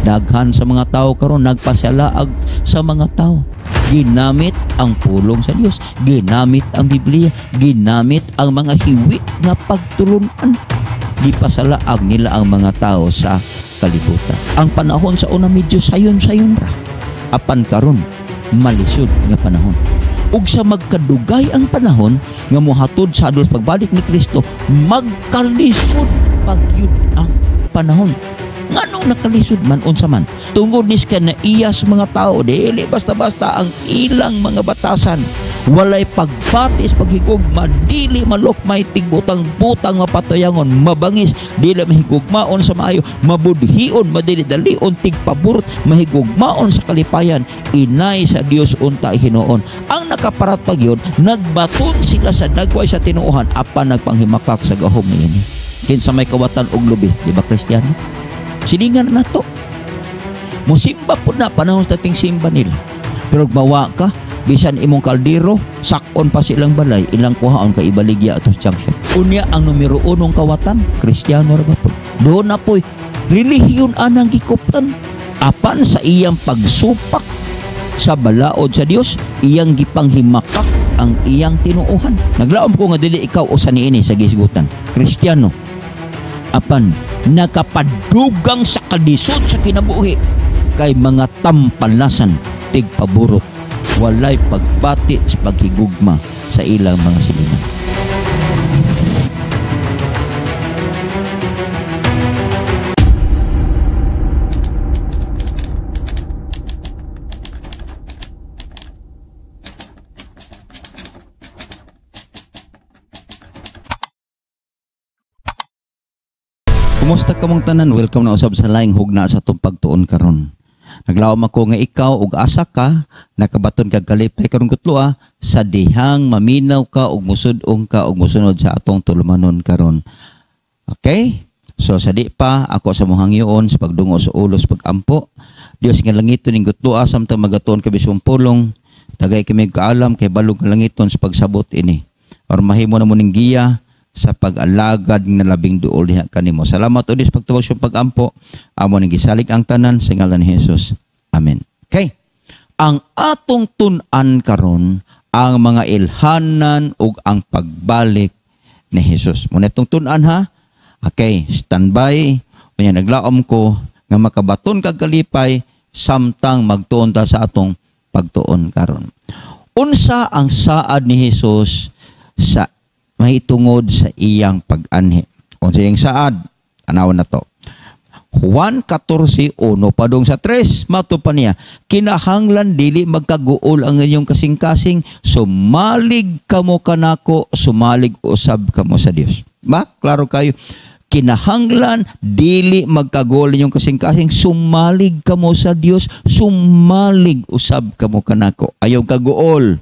Daghan sa mga tao karon nagpasalaag sa mga tao. Ginamit ang pulong sa Dios, ginamit ang Biblia, ginamit ang mga hiwi nga pagtulunan. Gipasalaag nila ang mga tao sa kalibutan. Ang panahon sa una medyo sayon-sayon ra. Apan karon malisod nga panahon. Ug sa magkadugay ang panahon nga mohatod sa adus pagbalik ni Kristo, magkalisod pagyud ang panahon. Nganong nakalisod man unsa man? Tungod ni sa naiyas mga tao, dili basta-basta ang ilang mga batasan. Walay pagbatis, paghigugma, dili malukmay tigbutang-butang nga patayangon, mabangis, dili mahigugmaon sa maayo, mabudhion, madili-dalion, tigpaburot, mahigugmaon sa kalipayan, inay sa Dios unta Hinoon. Ang nakaparat pagyud, nagbaton sila sa dagway sa tinuohan, apan nagpanghimakak sa gahom niini. Kinsa may kawatan og lubi, di ba Kristiyano? Silingan na to. Musimba po na, panahon sa ting simba nila. Pero mawa ka, bisan imong kaldero, sakon pa silang balay, ilang kuhaon ka ibaligya atos junction. Unya ang numero 1 kawatan, Kristiyano ra ba po? Doon na po, relihiyon anang gikuptan. Apan sa iyang pagsupak sa balaod sa Dios, iyang gipanghimakak ang iyang tinuohan. Naglaom ko nga dili ikaw usa niini sa gisgutan. Kristiyano. Apan nakapadugang sa kalisod sa kinabuhi kay mga tampalasan tigpaburot, walay pagbati sa paghigugma sa ilang mga silingan. Kumusta ka mong tanan? Welcome na usab sa laing hugna sa itong pagtuon karon. Naglawom ako nga ikaw ug asa ka, nakabaton kag kalipay karon kutloa sa dihang maminaw ka ug musud-ong ka ug musunod sa atong tulumanon karon. Okay? So sa di pa ako sa mohang hangyoon sa pagdungo sa ulos pagampo. Dios nga langiton ning gutloa samtang magatuon ka bisong pulong. Tagay kami kaalam kay balog nga langiton sa pagsabot ini. Or mahimo na mo ning giya sa pag-alagad na labing duol diha kanimo. Salamat o Diyos pagtubag sa pagampo. Amo ning gisalig ang tanan sa ngalan ni Jesus. Amen. Okay. Ang atong tun-an karon ang mga ilhanan ug ang pagbalik ni Jesus. Muna itong tun-an ha. Okay, standby. Unya naglaom ko nga makabaton kag kalipay samtang magtuon ta sa atong pagtuon karon. Unsa ang saad ni Jesus sa mahitungod sa iyang pag-anhi? Unsa iyang saad? Anawon na to. Juan 14:1 padung sa 3 mato pa niya, kinahanglan dili magkaguol ang inyong kasing-kasing, sumalig kamo kanako, sumalig usab kamo sa Dios. Ba? Klaro kayo. Kinahanglan dili magkaguol inyong kasing-kasing, sumalig kamo sa Dios, sumalig usab kamo kanako. Ayaw kaguol.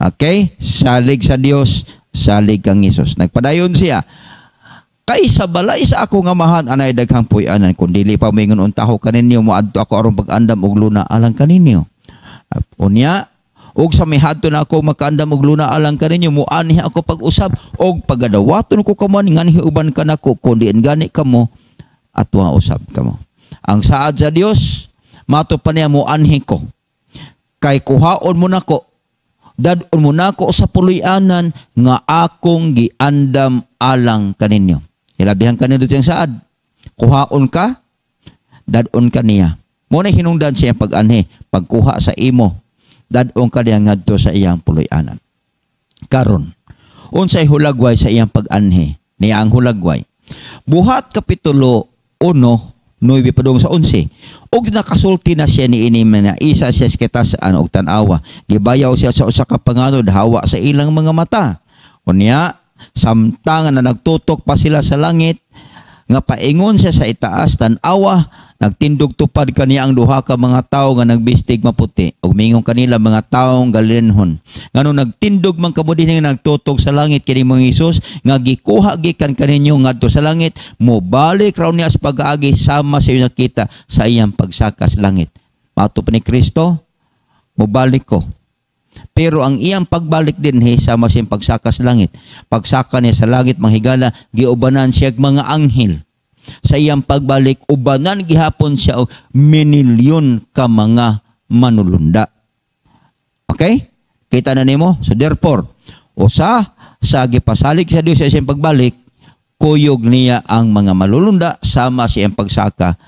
Okay? Salig sa Dios, salig kang Jesus. Nagpadayon siya, kay sa balay sa ako nga mahan anay daghang puy-anan, kung dili pa moingon untaho kaninyo, moadto ako aron pag-andam og luna alang kaninyo. Unya, ug sa mihadto na ako makaandam og luna alang kaninyo, muanhi ako pag-usab og pagadawaton ko kamo nganhi uban kanako, kun diin gani kamo atwa usab kamo. Ang saad sa Dios mato pa niya, muanhi ko kay kuhaon mo nako, dadon mo nako sa puloy-anan nga akong giandam alang kaninyo. Ilabihan kanino siyang saad. Kuhaon ka, dadon ka niya. Muna hinungdan siya pag-anhi, pagkuha sa imo, dadon ka niya ngadto sa iyang puloy-anan. Karon, unsay hulagway sa iyang pag-anhi, niya ang hulagway. Buhat kapitulo 1, 9 padung sa 11. Og nakasulti na siya ni ini na isa siya sa kitasaan og tan-awa. Gibayaw siya sa usa ka panganod, hawa sa ilang mga mata. Unya, samtang na nagtutok pa sila sa langit, nga paingon siya sa itaas, tan-awa, nagtindog tupad kaniya ang duha ka mga tawo nga nagbistig maputi. Og mingon kanila mga taong Galileanhon. Ngano nagtindog man kamo dinhi nga nagtutok sa langit kini mga Hesus, nga gikuha gikan kaninyo ngadto sa langit, mobalik raw niya sa pag-agi sama sa iyo nakita sa iyang pagsaka sa langit. Mato pa ni Kristo, mobalik ko. Pero ang iyang pagbalik din sama siyang pagsaka sa langit. Pagsaka niya sa langit manghigala, giubanan siya mga anghel. sa iyang pagbalik ubanan gihapon siya og minilyon ka mga manulunda. Okay? Kita na nimo? So therefore, usa sa gipasalig sa Dios sa iyang pagbalik, kuyog niya ang mga malulunda sama sa iyang pagsaka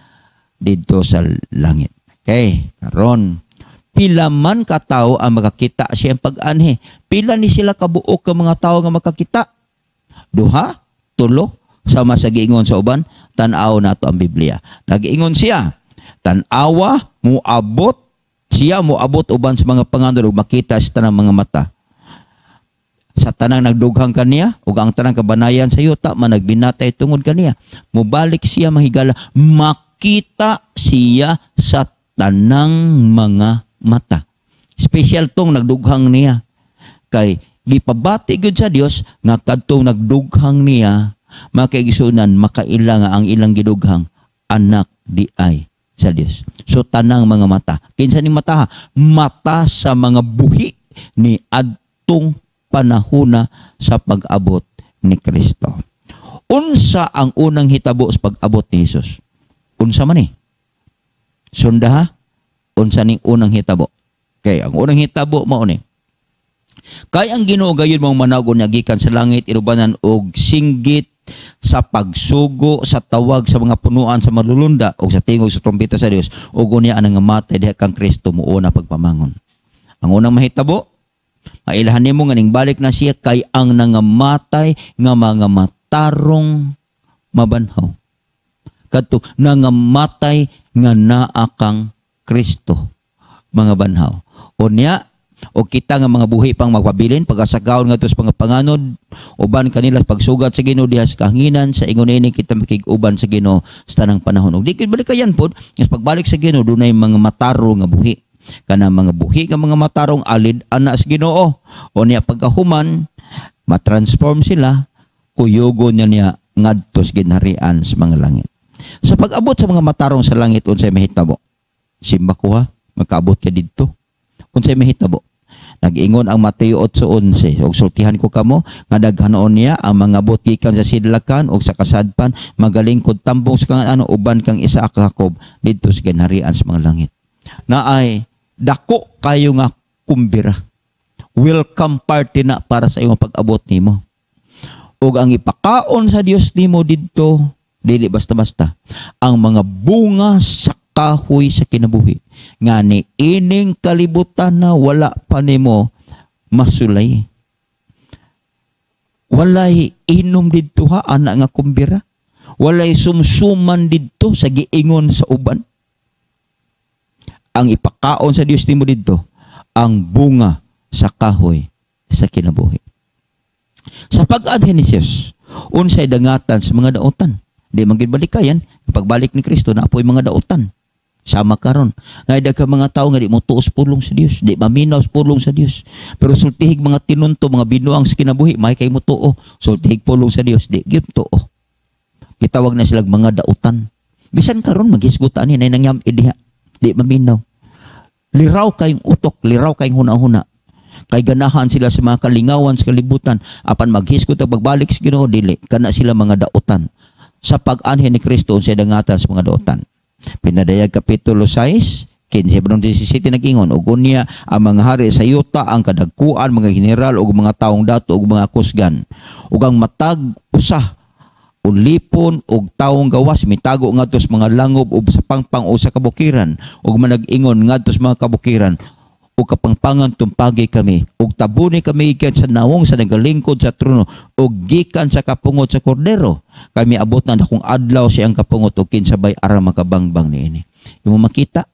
dito sa langit. Okay, karon pila man ka tawo ang makakita sa iyang pag-anhi? Pila ni sila kabuok ka mga tawo nga makakita? 2, 3, sama sa giingon sa uban, tan-aw nato ang Biblia. Nag-ingon siya, tan-awa, muabot uban sa mga panganod ug makita sa tanang mga mata. Sa tanang nagdughang kaniya ug ang tanang kabanayan sa yuta man nagbinatay tungod kaniya. Mubalik siya mahigala, makita siya sa tanang mga mata. Special tong nagdughang niya. Kay gipabati gyud sa Dios nga kadtong nagdughang niya makaigsunan makaila nga ang ilang gidughang anak di ay sa Dios. So tanang mga mata. Kinsa ni mata? Mata sa mga buhi ni adtong panahona sa pag-abot ni Kristo. Unsa ang unang hitabo sa pag-abot ni Jesus? Unsa man ni? Sunda, unsa ning unang hitabo? Okay, ang unang hitabo mao ni. Kay ang Ginoo gayon mong managon niya gikan sa langit inubanan og singgit sa pagsugo sa tawag sa mga punuan sa malulunda o sa tingog sa trompeta sa Dios ug unya ang ngamatay diha kang Kristo muuna pagpamangon. Ang unang mahitabo, mailahan nimo nga ning balik na siya kay ang nangamatay nga mga matarong mabanhaw. Kadto nangamatay nga naa kang Kristo mga banhaw. Unya o kita nga mga buhi pang magpabilin pag-asagaon nga tos pangapanganod uban kanila pagsugat sa Ginoo diha sa kahanginan sa ingon ini kita makig-uban sa Ginoo sa tanang panahon. Ug di kid balikayan pod nga pagbalik sa Ginoo dunay mga mataro nga buhi. Kana mga buhi nga mga matarong alid ana sa Ginoo. Unya pagkahuman matransform sila kuyugon niya ngadto sa ginharian sa mga langit. Sa pag-abot sa mga matarong sa langit unsay mahitabo? Simba ko ha, makaabot ka didto. Unsay mahitabo? Nag-ingon ang Mateo 8:11 og sultihan ko kamo nga daghanon niya ang mga bot gikan sa sidlakan ug sa kasadpan magalingkod tambong sa kang ano uban kang Isaac Jacob didto sa ginharian sa mga langit. Naay dako kayo nga kumbira. Welcome party na para sa imong pag-abot nimo. Ug ang ipakaon sa Dios nimo didto dili basta-basta ang mga bunga sa kahoy sa kinabuhi nga ni ining kalibutan na wala pa nimo masulay. Walay inom didto ha ana nga kumbira. Walay sumsuman didto sa giingon sa uban. Ang ipakaon sa Dios nimo didto ang bunga sa kahoy sa kinabuhi. Sa pag-adhen ni Jesus, unsay dangatan sa mga daotan? Di man gid balikayan, pagbalik ni Kristo na apoy mga daotan. Sama karon. Nga ka mga tao nga di mo tuos pulong sa Dios, di maminaw sa pulong sa Dios. Pero sultihig mga tinunto, mga binuang sa kinabuhi, may kay mo tuo. Sultihig pulong sa Dios, di gyud tuo. Kitawag na silang mga daotan. Bisan karon maghisgutan ni nangyam idiha, di maminaw. Liraw kayong utok, liraw kayong huna-huna. Kay ganahan sila sa mga kalingawan sa kalibutan, apan maghisgot at pagbalik sa Ginoo dili, kana sila mga daotan. Sa pag-anhin ni Kristo sa dangatan sa mga daotan. Pinadayag Kapitulo 6, 15-17 nag-ingon, ug unya ang mga hari sa yuta, ang kadagkuan, mga general ug mga taong dato ug mga kusgan. Ug ang matag usa ulipon ug taong gawas mitago ngadto sa mga langob ug sa pangpang o sa kabukiran ug manag-ingon ngadto sa mga kabukiran ug kapangpangan tumpagi kami ug tabuni kami gikan sa nawong sa nagalingkod sa trono ug gikan sa kapungot sa kordero kami abot na akong adlaw siyang kapungot ug kinsabay ara makabangbang niini. Imo makita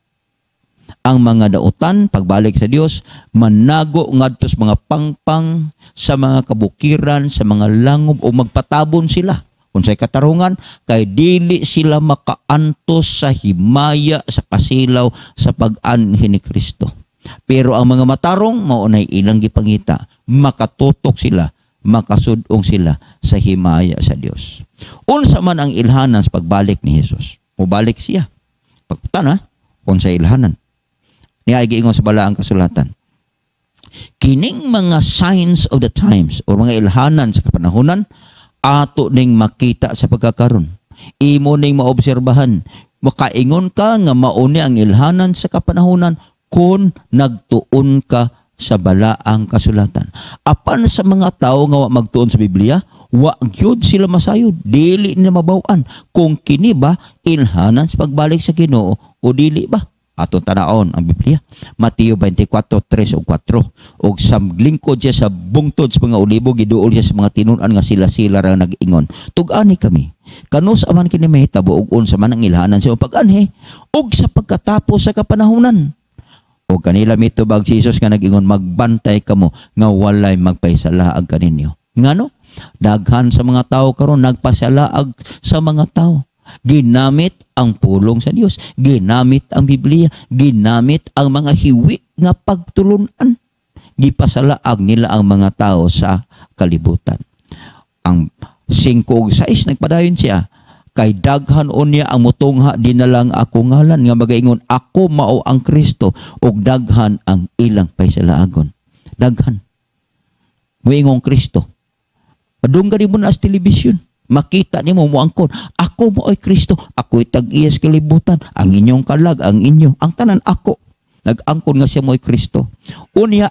ang mga daotan pagbalik sa Dios manago ngadto sa mga pangpang sa mga kabukiran sa mga langob ug magpatabon sila unsay katarungan kay dili sila makaantos sa himaya sa pasilaw sa pag-anhin ni Kristo. Pero ang mga matarong maunay ilang gipangita, makatutok sila, makasudong sila sa himaya sa Dios. Unsa man ang ilhanan sa pagbalik ni Jesus? Mubalik siya. Pagputan unsa ilhanan? Niya giingon sa balaang kasulatan. Kining mga signs of the times o mga ilhanan sa kapanahunan ato ning makita sa pagkakaron. imo ning maobserbahan. Makaingon ka nga mauni ang ilhanan sa kapanahunan kung nagtuon ka sa balaang kasulatan. Apan sa mga tao nga wa magtuon sa Biblia, wa gyud sila masayod, dili na mabaw-an kung kini ba ilhanan sa pagbalik sa Ginoo o dili ba. Atong tanaon ang Biblia, Mateo 24:3 ug 4. Og sa lingkod siya sa bungtod sa mga olibo, giduol siya sa mga tinun-an nga sila-sila ra nag-ingon. Tug-ani kami. Kanus aman kini mahitabo ug unsa man ang ilhanan sa pag-anhi ug sa pagkatapos sa kapanahunan. O kanila mitubag si Jesus nga nag-ingon, magbantay kamo nga walay magpaisalaag kaninyo. Ngano? Daghan sa mga tao karon nagpasalaag sa mga tao. Ginamit ang pulong sa Dios, ginamit ang Biblia, ginamit ang mga hiwi nga pagtulunan. Gipasalaag nila ang mga tao sa kalibutan. Ang 5 ug 6 nagpadayon siya, kay daghan unya ang mutungha dinalang ako ngalan nga magaingon ako mao ang Kristo ug daghan ang ilang paisalaagon. Daghan. Moingong Kristo. Padunggan mo na sa television. Makita ni mo angkon, ako mo ay Kristo, ako'y tag-iyas kalibutan, ang inyong kalag, ang inyo, ang tanan ako. Nag-angkon nga siya mo ay Kristo. Unya,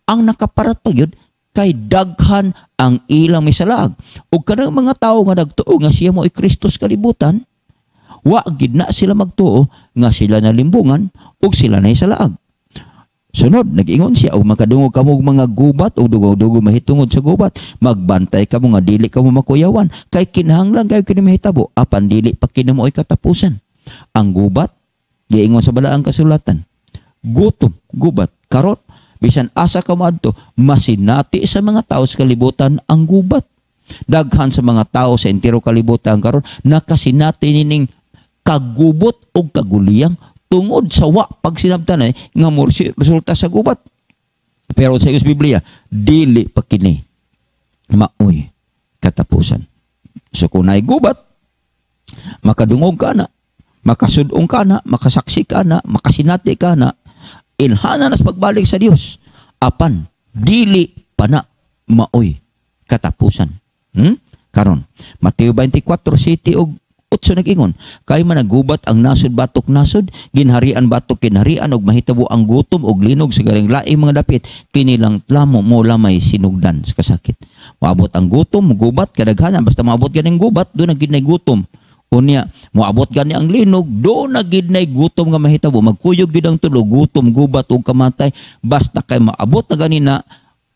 ang nakaparat pa yun, kay daghan ang ilang may salag. O kanang mga tao nga nagtuo nga siya mo ay Kristo sa kalibutan, wa gid na sila magtuo nga sila nalimbungan o sila na isalaag. Sunod, nag-ingon siya, o makadungog kamo mga gubat, o dugo-dugo mahitungod sa gubat, magbantay kamo nga dili kamo makuyawan, kay kinahanglan kayo kini mahitabo, apan dili pa kinamo ay katapusan. Ang gubat, giingon sa balaang kasulatan, gutom, gubat, karot, bisan asa ka maadto, masinati sa mga tao sa kalibutan ang gubat. Daghan sa mga tao sa entero kalibutan karon nakasinati nining kagubot o kaguliyang tungod sa wa pag sinabtan nga mo resulta sa gubat. Pero sa Biblia, dili pa kini maoy katapusan. So kung naay gubat, makadungog ka na, makasudong ka na, makasaksi ka na, makasinati ka na, ilhana na sa pagbalik sa Dios. Apan, dili pa na maoy katapusan. Karon, Mateo 24:7 og 8 nag-ingon, kay man nagubat ang nasod batok nasod, ginharian batok kinharian og mahitabo ang gutom og linog sa garing laing mga dapit, kinilang tlamo mo lamay sinugdan sa kasakit. Maabot ang gutom, gubat kadaghanan, basta maabot ganing gubat, do na gid nay gutom. Unya, moabot gani ang linog, do na gid nay gutom nga mahitabo, magkuyog gid ang tulo, gutom, gubat ug kamatay, basta kay maabot na gani na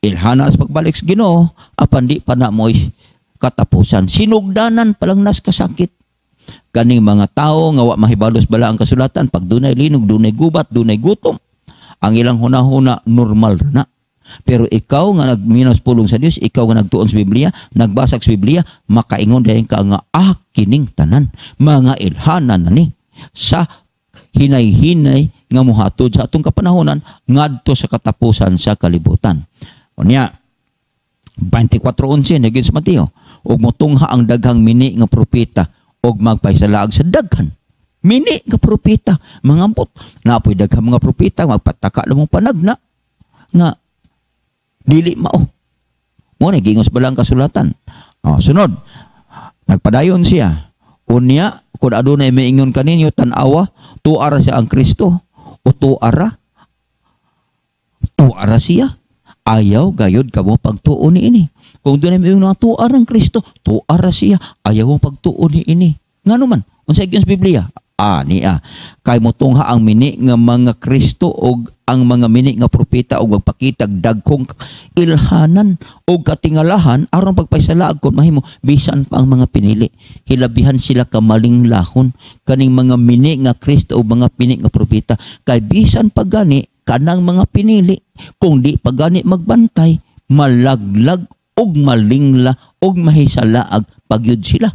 ilhana sa pagbalik sa Ginoo, apan di pa na mo'y katapusan. Sinugdanan palang nas kasakit. Kaning mga tao nga wa mahibalos bala ang kasulatan, pag dunay linog, dunay gubat, dunay gutom, ang ilang hunahuna normal na. Pero ikaw nga nagminos pulong sa Dios, ikaw nga nagtuon sa Biblia, nagbasag sa Biblia, makaingon dayon ka nga kining tanan, mga ilhanan na ni sa hinay-hinay nga muhatod sa atong kapanahonan ngadto sa katapusan sa kalibutan. Unya 24:11 naging sa Mateo, ug motungha ang daghang mini nga propeta og magpaisalaag sa daghan mini nga propeta, mangambot na apoy daghang mga propeta magpataka lamang panagna nga dili mao mo nagingos balang kasulatan. Sunod, nagpadayon siya, unya kun adunay maingon kaninyo tan-awa, tuara siya ang Kristo o tuara siya, ayaw gayod kamo pagtuo ni ini. Kung doon ay mga tuara ang Kristo, tuara siya, ayaw mo pagtuo ni ini. Nga naman, unsay gyud sa Biblia? Niya, kay motungha ang mini nga mga Kristo og ang mga mini nga propeta og magpakitag dagkong ilhanan og katingalahan aron pagpaisalaag kon mahimo bisan pa ang mga pinili. Hilabihan sila ka malinglahon kaning mga mini nga Kristo og mga mini nga propeta, kay bisan pa gani kanang mga pinili kung di pa gani magbantay, malaglag og malingla og mahisalaag pagyud sila.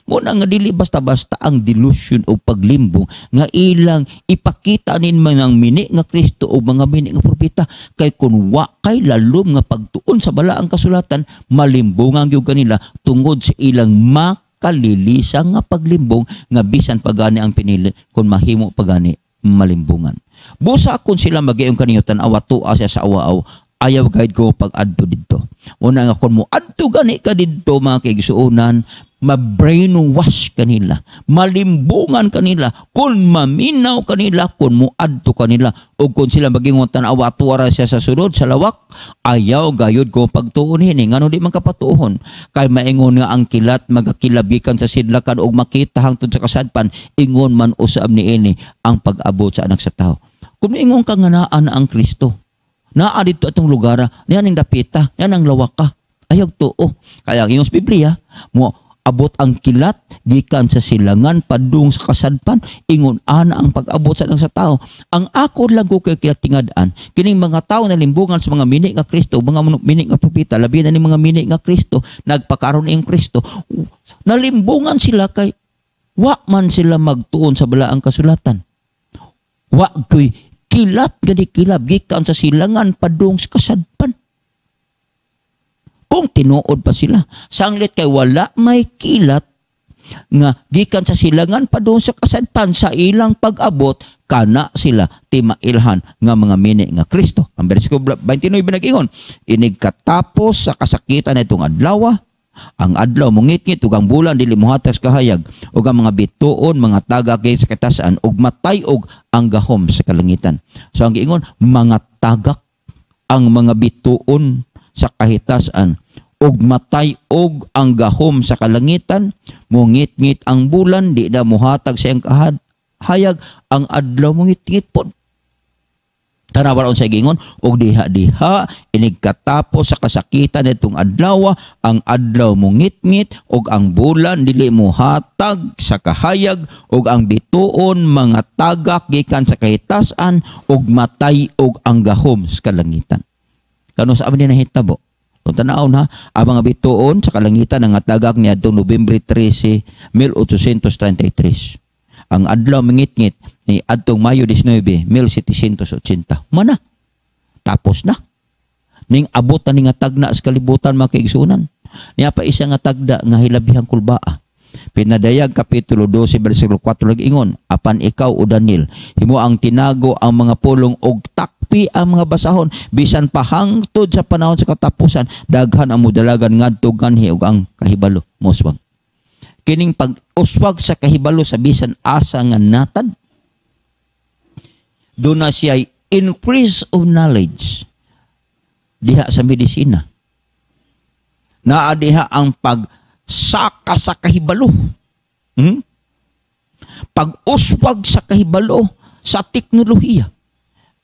Muna nga dili basta-basta ang delusion o paglimbong nga ilang ipakita nin mga mini nga Kristo o mga mini nga propeta, kay kun wa kay lalom nga pagtuon sa balaang kasulatan, malimbungan gyud kanila tungod sa ilang makalilisa nga paglimbong nga bisan pagani ang pinili kun mahimo pagani malimbungan. Busa kung sila magayong kaniyo tan-awa tuwa siya sa awaaw, ayaw guide ko pag adto didto. Una nga kun mo adto gani ka didto mga kaigsuonan, ma-brainwash kanila, malimbungan kanila, kung maminaw kanila, kung muadto kanila, o kung sila magingon tanawa tuwara siya sa sunod, sa lawak, ayaw gayod ko pagtuon hini, ngano di man kapatuhon, kay maingon nga ang kilat, magakilabikan sa sidlakan, o makita hangtod sa kasadpan, ingon man usab ni ini, ang pag-abot sa anak sa tao. Kung ingon ka nga naan ang Kristo, naa dito atong lugar, yan ang dapita, yan ang lawaka, ayaw tuo. Kaya yung Biblia, mo abot ang kilat, gikan sa silangan, padung sa kasadpan, ingon ana ang pag-abot sa tao. Ang ako lang ko kay kinatingadaan, kining mga tao na limbungan sa mga mini nga Kristo, mga mini nga propeta, labi na ni mga mini nga Kristo, nagpakaroon ing Kristo, nalimbungan sila kay, wa man sila magtuon sa balaang kasulatan. Wa ko'y kilat, gani kilab, gikan sa silangan, padung sa kasadpan. Kung tinuod pa sila, sanglit kay wala may kilat nga gikan sa silangan pa doon sa kasadpan sa ilang pag-abot, kana sila timailhan nga mga mini nga Kristo. Ang bersikulo 29 nag-ingon, inig katapos sa kasakitan itong adlaw, ang adlaw mungit-ngit ug ang bulan dili mohatas kahayag ug ang mga bituon mga tagak sa katasan ug matay og ang gahom sa kalangitan. So ang giingon, mga tagak ang mga bituon sa kahitasan og matay og ang gahom sa kalangitan, mungit-ngit ang bulan, di na muhatag sa iyang kahayag, ang adlaw mungit-ngit pod. Tanawa ron sa gingon, og diha-diha, inig katapos sa kasakitan itong adlaw, ang adlaw mungit-ngit, og ang bulan, dili muhatag sa kahayag, og ang bituon, mga tagak, gikan sa kahitasan, og matay og ang gahom sa kalangitan. Kano sa amin na hitabo? Kung tanaw na, ang mga bituon sa kalangitan ng tagak niya itong Nobyembre 13, 1833. Ang adlaw mangit-ngit ni adtong Mayo 19, 1780. Mana? Tapos na. Ning abot na ni nga tagna sa kalibutan mga kaigsunan. Niya pa isa nga tagda nga hilabihang kulbaa. Pinadayag Kapitulo 12, versikulo 4 lag-ingon, apan ikaw o Daniel, himo ang tinago ang mga pulong og takpi ang mga basahon, bisan pahangtod sa panahon sa katapusan, daghan ang mudalagan ngadto ganhi og ang kahibalo. Moswag. Kining pag-uswag sa kahibalo sa bisan asa nga natad, doon na siya increase of knowledge diha sa medisina. Naa diha ang pagsaka sa kahibalo. Pag-uswag sa kahibalo sa teknolohiya.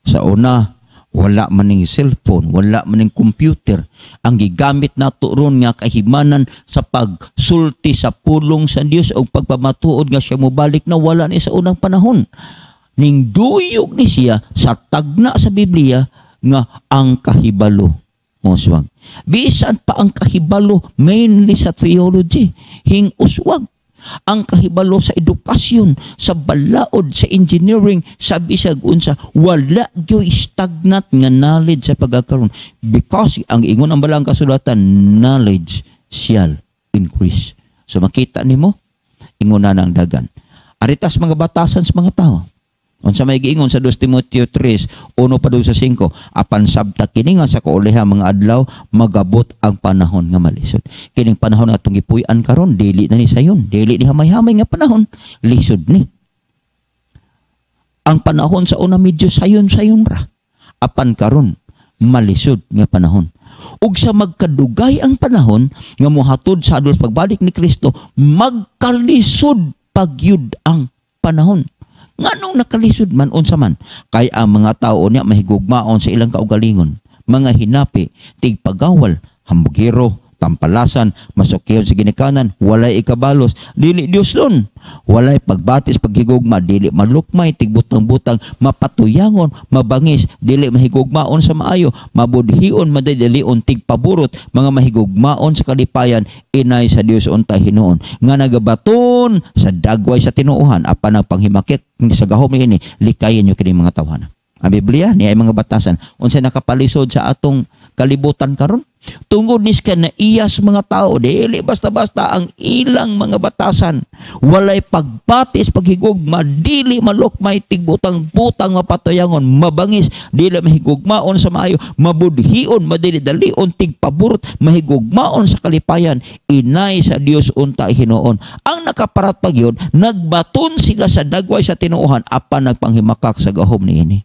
Sa una, wala maning cellphone, wala maning computer. Ang gigamit nato ron nga kahimanan sa pagsulti sa pulong sa Dios o pagpamatuod nga siya mobalik na wala ni sa unang panahon. Ning duyog ni siya sa tagna sa Biblia nga ang kahibalo. Moswag. Bisan pa ang kahibalo mainly sa theology, hing uswag. Ang kahibalo sa edukasyon, sa balaod, sa engineering, sa bisag unsa, wala gyoy stagnant nga knowledge sa pagkakaroon. Because ang ingon ang balang kasulatan, knowledge shall increase. So makita nimo, ingon na ng dagan. Aritas mga batasan sa mga tao. Unsa may giingon sa 2 Timoteo 3, 1 pa doon sa 5, apan sabta kini nga sa kaulihan mga adlaw, magabot ang panahon nga malisod. Kining panahon nga itong gipuy-an karon, dili na ni sayon, dili ni hamay-hamay nga panahon, lisod ni. Ang panahon sa una medyo sayon-sayon ra, apan karon malisod nga panahon. Ug sa magkadugay ang panahon nga mohatod sa adus pagbalik ni Kristo, magkalisod pagyud ang panahon. Nganong nakalisod man unsa man, kay ang mga tao niya mahigugmaon sa ilang kaugalingon, mga hinapi, tigpagawal, hambugiro, tampalasan, masukyon sa ginikanan, walay ikabalos, dili Dioslon, walay pagbatis paghigugma, dili malukmay, tigbutang-butang, mapatuyangon, mabangis, dili mahigugmaon sa maayo, mabudhion, madadalion, tigpaburot, mga mahigugmaon sa kalipayan, inay sa Dios untay hinuon, nga nagabaton sa dagway sa tinuuhan, apan ang panghimakik sa gahom ini, likayin nyo kining mga tawhana. Ang Biblia, niya ay mga batasan, unsay nakapalisod sa atong kalibutan karon. Tungod nis ka na iyas mga tao, dili basta-basta ang ilang mga batasan. Walay pagbatis, paghigugma, dili malukmay, tigbutang-butang mapatayangon, mabangis, dili mahigugmaon sa maayo, mabudhion, madili-dalion, tigpaburot, mahigugmaon sa kalipayan, inay sa Dios unta hinoon. Ang nakaparat pagyod, nagbaton sila sa dagway sa tinuohan, apan nagpanghimakak sa gahom niini.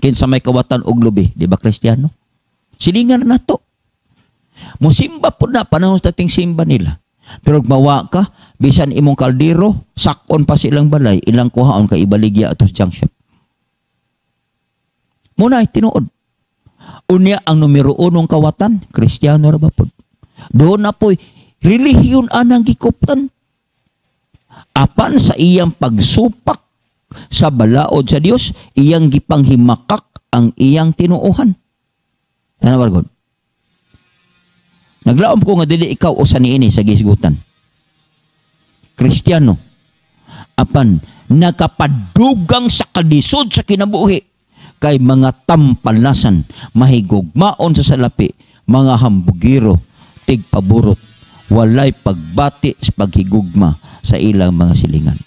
Kinsa may kawatan og lubi, di ba Kristiyano? Silingan na to. Musimba po na, panahon sa ting simba nila. Pero mawa ka, bisan imong kaldero, sakon pa silang balay, ilang kuhaon ka ibaligya atos junk shop. Muna ay tinuod. Unya ang numero 1 kawatan, Kristiyano ra ba po? Doon na po'y relihiyon anang gikuptan. Apan sa iyang pagsupak sa balaod sa Dios, iyang gipanghimakak ang iyang tinuohan. Ano ba, God? Naglaom ko nga dili ikaw usa niini sa gisgutan. Kristiyano, apan nakapadugang sa kadisod sa kinabuhi kay mga tampalasan, mahigugmaon sa salapi, mga hambugiro, tigpaburot, walay pagbati sa paghigugma sa ilang mga silingan.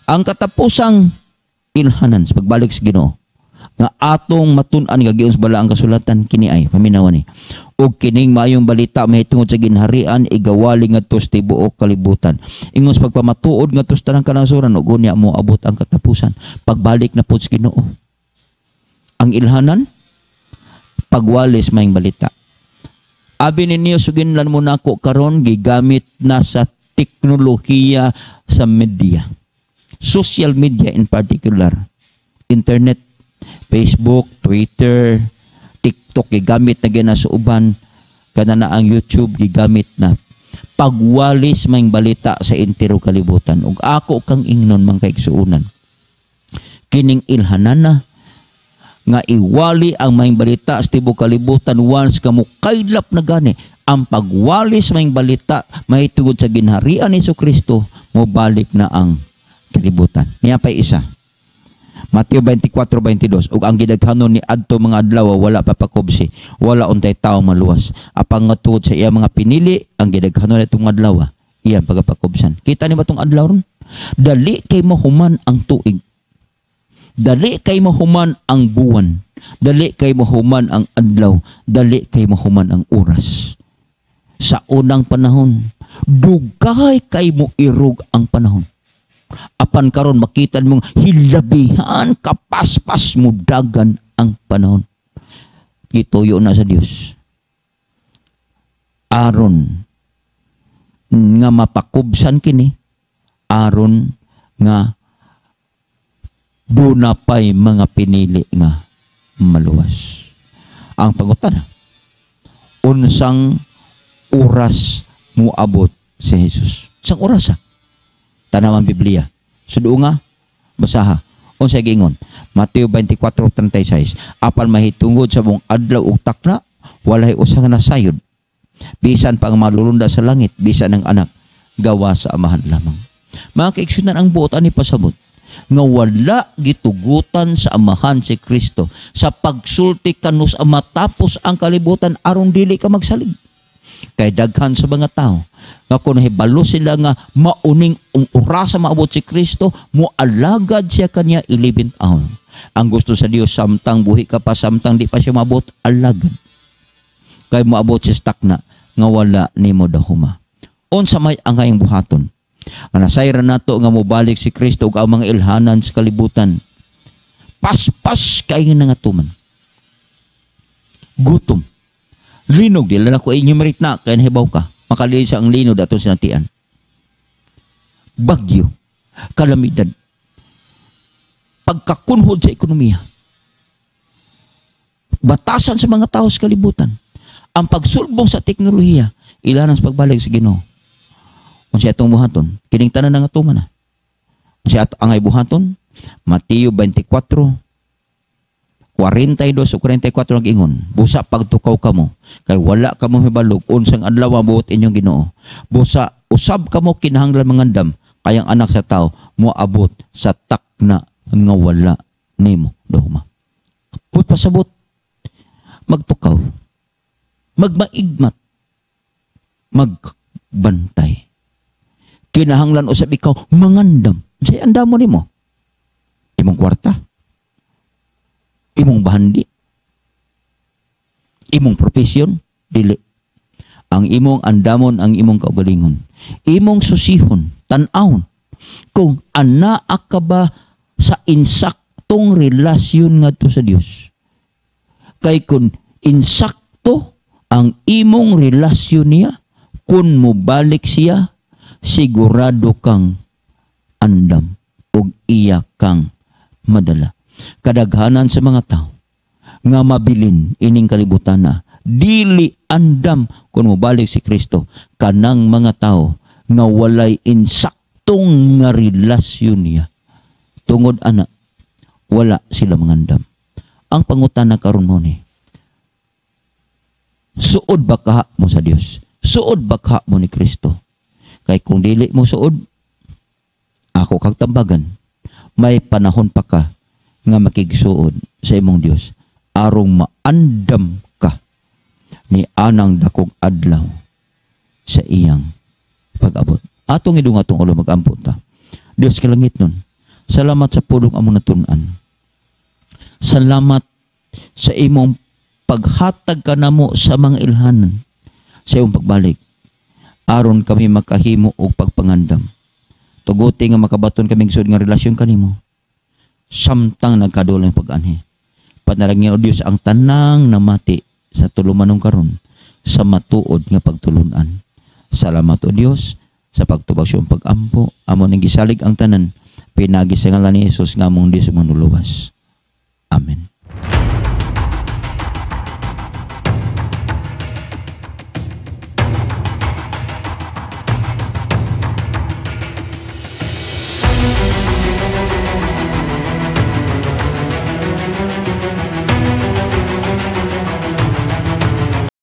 Ang katapusang ilhanan sa pagbalik sa Ginoo nga atong matun-an nga giun sa balaang kasulatan kini ay paminawa ni ug kining maayong balita mahitungod sa ginharian igawali ngadto sa tibuok kalibutan ingon sa pagpamatuod ngadto sa tanang kanasuran ug unya mo abot ang katapusan pagbalik na pud sa Ginoo. Ang ilhanan pagwalis maayong balita. Abi ninyo suginlan mo nako karon gigamit na sa teknolohiya sa media, social media in particular, internet, Facebook, Twitter, TikTok, gigamit na gina sa uban, kana na ang YouTube, gigamit na. Pagwalis may balita sa entero kalibutan. Ug ako kang ingnon mang kaigsuunan. Kining ilhanan na, nga iwali ang may balita sa tibuok kalibutan once kamo kaylap na gani. Ang pagwalis may balita, mahitungod sa ginharian ni Jesucristo, mobalik na ang kalibutan. Niya pa isa. Mateo 24:22 ug ang gidaghanon ni adto mga adlaw wala pa pakubsi, wala untay tawo maluwas. Apang ngatud sa iya mga pinili ang gidaghanon nitong adlaw, iyan pagapakubsan. Kita ni ba tong adlaw ron? Dali kay mahuman ang tuig. Dali kay mahuman ang buwan. Dali kay mahuman ang adlaw. Dali kay mahuman ang oras. Sa unang panahon, dugay kay mo irog ang panahon. Apan karon makita mong hilabihan kapaspas mo dagan ang panahon. Gituyo na sa Dios. Aron nga mapakubsan kini, aron nga duna pay mga pinili nga maluwas. Ang pangutana, unsang oras mo abot si Jesus? Sang oras tanawan Biblia. Sudo nga, basaha. Unsay gingon? Mateo 24:36. Apan mahitungod sa mong adlaw ug takna, walay usa nga nasayod. Bisan pang malulunda sa langit, bisan ng anak, gawa sa amahan lamang. Mga kaigsunan ang buot ani pasabot nga wala gitugutan sa amahan si Kristo sa pagsulti kanus matapos ang kalibutan aron dili ka magsalig. Kay daghan sa mga tao nga kung nahibalo sila nga mauning orasa maabot si Kristo, mualagad siya kanya 11 taon. Ang gusto sa Dios samtang buhi ka pa, samtang di pa siya maabot, alagad. Kay moabot siya stakna nga wala nimo dahuma. Unsa may ang kayong buhaton? Nga nasayran nato nga mobalik si Kristo ug ang mga ilhanan sa kalibutan. Paspas kay nga tuman. Gutom. Linog, dila na ko enumerate na, kaya nahibaw ka. Makaliin sa ang linod ato sinatian. Bagyo, kalamidad, pagkakunhod sa ekonomiya, batasan sa mga tao sa kalibutan, ang pagsulbong sa teknolohiya, ilanan sa pagbalik sa Ginoo. Kung siya itong buhaton, kining tanan na nga tuman na. Kung siya angay buhaton, Mateo 24, 42 o 44 ang ingon, busa pagtukaw kamo, kay wala kamo hibalog, unsang adlaw buot inyong Ginoo. Busa, usab kamo kinahanglan mangandam, kayang anak sa tao, moabot sa takna nga wala nimo dahuma. Put pasabot, magpukaw, magmaigmat, magbantay. Kinahanglan usab ikaw mangandam. Say andamon nimo? Imong kwarta, imong bahandi, imong profesyon, dili. Ang imong andamon, ang imong kaugalingon. Imong susihon, tan-awon kung anaa ka ba sa insaktong relasyon ngadto sa Dios. Kay kung insakto ang imong relasyon niya, kung mobalik siya, sigurado kang andam ug iya kang madala. Kadaghanan sa mga tao nga mabilin ining kalibutan na dili andam kung mobalik si Kristo. Kanang mga tao nga walay insaktong nga relasyon niya, tungod ana wala sila mangandam. Ang pangutana karon mo ni, suod ba ka mo sa Dios? Suod ba ka mo ni Kristo? Kay kung dili mo suod, ako kag tambagan, may panahon pa ka nga makigsuod sa imong Dios arong maandam ka ni anang dakog adlaw sa iyang pag-abot. Atong idungatong ulo mag-ampo ta. Dios kalangit nun, salamat sa pulong among natun-an. Salamat sa imong paghatag ka namo sa mga ilhanan sa iyong pagbalik, aron kami makahimo og pagpangandam. Tuguti nga makabaton kaming sud nga relasyon kanimo, samtang nagkadulang pag-anhi. Panalangin o Dios ang tanang namati sa tulumanong karon sa matuod nga pagtulunan. Salamat o Dios sa pagtubag sa iyong pag-ampo. Amon ang gisalig ang tanan, pinagi sa ngalan ni Jesus nga among Dios manuluwas. Amen.